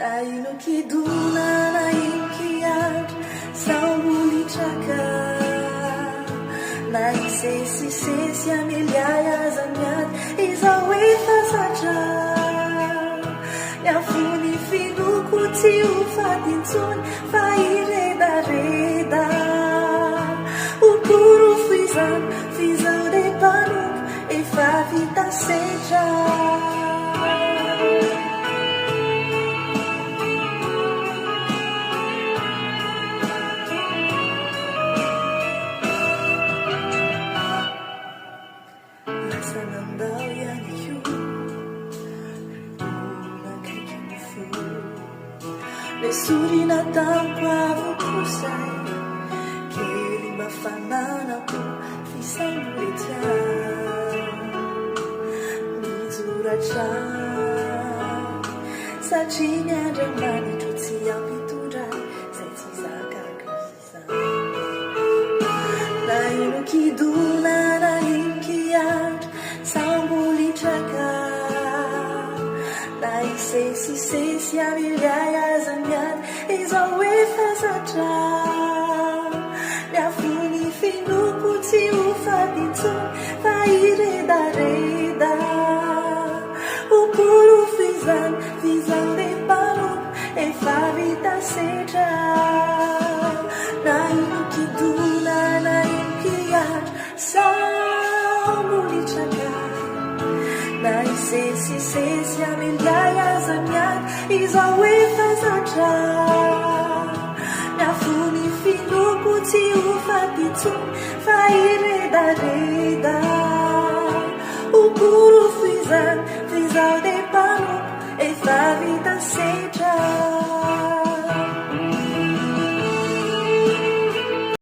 Naino kiduna nainkiat sambulitraka naisesisesy ameliay azamiat izao efa zatra miafony finoko tsy ho fadintsony fa iredareda okorofo izany fizao de mpanompo efa vita sedra Surina tampo avokosay kely mafananako fisamboletya mijoratra satria ny andriamanitro tsy ampitondray zay tsy zakakisa na ino kidona na ino kiandra sambolitraka na isesisesy ameliay azamiat izao efa zatra miafony finoko tsy ho fadintsony fa iredareda okorofo izany fizao de mpanompo efa vita sedra na ino kidona na ino kiandra sambolitraka na isesisesy ameliay azamiat izao efa zatra miafony finoko tsy ho fadintsony fa iredareda okorofo izany fizao de mpanompo efa vita